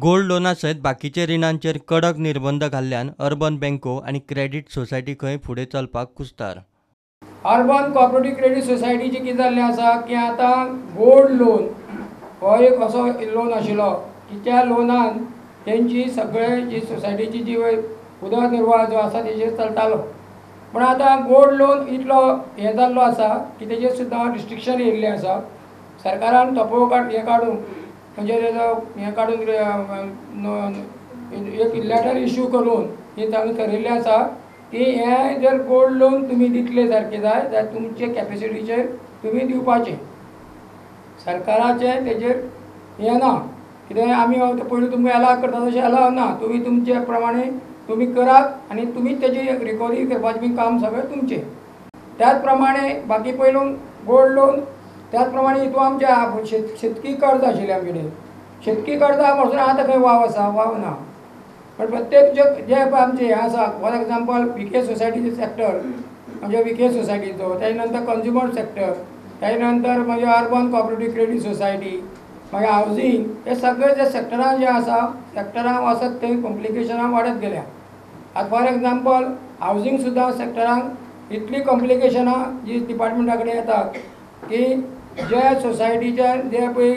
Gold लोना सयत बाकीचे रिणांचेर कडक निर्बंध घाल्ल्यान अर्बन बँको आनी क्रेडीट सोसायटी खंय फुडें चलपाक कुस्तार। अर्बन कोऑपरेटिव क्रेडीट सोसायटीचे कितें जाल्लें आसा की आतां गोल्ड लोन हो एक असो लोन आशिल्लो की त्या लोनान तेंची सगळे जी सोसायटीची जी उदरनिर्वाह जो आसा तेजेर चलतालो। पण आतां गोल्ड लोन इतलो हें जाल्लो आसा की तेजेर सुद्दां रिस्ट्रिक्शन येयल्लें आसा। सरकारान तोपो हें काडून म्हणजे तेजो हें काडून एक लेटर इश्यू करून ही ताणें ठरयिल्लें आसा की हें जर गोल्ड लोन तुमी दितले सारके जाय जाल्यार तुमचे कॅपेसिटीचेर तुमी दिवपाचें। सरकाराचें तेजेर हें ना, कित्याक आमी पयलीं तुमकां एलाव करता तशें एलाव ना, तुमी तुमचे प्रमाणे तुमी करात आनी तुमीच तेजी रिकवरी करपाचें काम सगळें तुमचें। त्याच प्रमाणे बाकी पयलू गोल्ड लोन त्याच प्रमाणे हितून आमचे शेतकी कर्ज आशिल्लें आमचे कडेन। शेतकी कर्जा पासून आतां खंय वाव आसा? वाव ना। पण प्रत्येक जे आमचे हें आसा, फॉर एग्जाम्पल विके सोसायटीचे सेक्टर म्हणजे विके सोसायटीचो, तेजे नंतर कंज्युमर सेक्टर, तेजे नंतर मागीर अर्बन कोऑपरेटिव क्रेडीट सोसायटी, मागीर हावजींग, हे सगळे जे सेक्टरां जे आसा सेक्टरां वचत थंय कॉम्प्लिकेशनां वाडत गेल्या। आतां फॉर एग्जाम्पल हावजींग सुद्दां सेक्टरांक इतली कॉम्प्लिकेशनां जी डिपार्टमेंटा कडेन येतात की जे सोसायटीचे जे पळय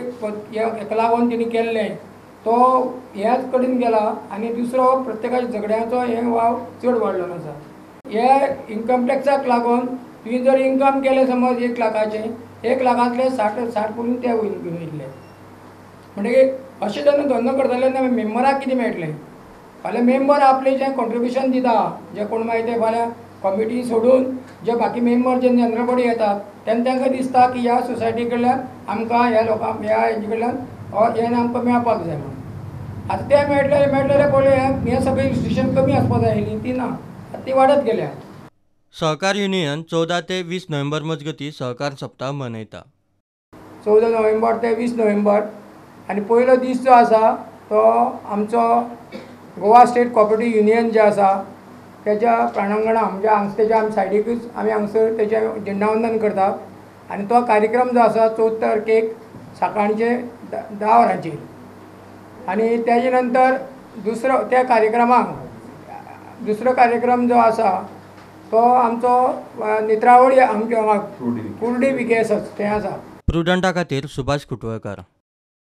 हेका लागून तेणी केल्लें तो ह्याच कडेन गेला आनी दुसरो प्रत्येकाच्या झगड्याचो हे वाव चड वाडलेलो आसा। हे इन्कम टॅक्साक लागून तुवें जर इन्कम केलें समज 1 लाखाचें, 1 लाखांतले 60 पडून ते वयतले। म्हणटकीर अशें जेन्ना धंदो करतले तेन्ना मेंबराक कितें मेळटलें? फाल्यां मेंबर आपलें जें कॉन्ट्रिब्युशन दिता, जे कोण मागीर ते फाल्यां कमिटी सोडून जे बाकी मेंबर जे जनरल बॉडी येतात तेन्ना तांकां दिसता की ह्या सोसायटी कडल्यान आमकां ह्या लोकांक ह्या हेजे कडल्यान हें आमकां मेळपाक जाय म्हणून। आतां ते मेळटले पळय हें सगळी रिस्ट्रिक्शन कमी आसपाक जाय आशिल्लीं, ती ना, ती वाडत गेल्या। सहकार युनियन 14 ते 20 नोव्हेंबर मजगतीं सहकार सप्ताह मनयता। 14 नोव्हेंबर ते 20 नोव्हेंबर आनी पयलो दीस जो आसा तो आमचो गोवा स्टेट कोऑपरेटीव युनियन जे आसा तेच्या प्रांगणां म्हणजे तेच्या आमी सायडीकूच आमी हांगसर तेचें झेंडावंदन करतात आनी तो कार्यक्रम जो आसा 14 तारखेक सकाळचे 10 वरांचेर। आनी तेजे नंतर दुसरो कार्यक्रम जो आसा तो आमचो नेत्रावळी आमच्या कुर्डी विकेसच थंय आसा। प्रुडंटा खातीर सुभाष कुटवळकार।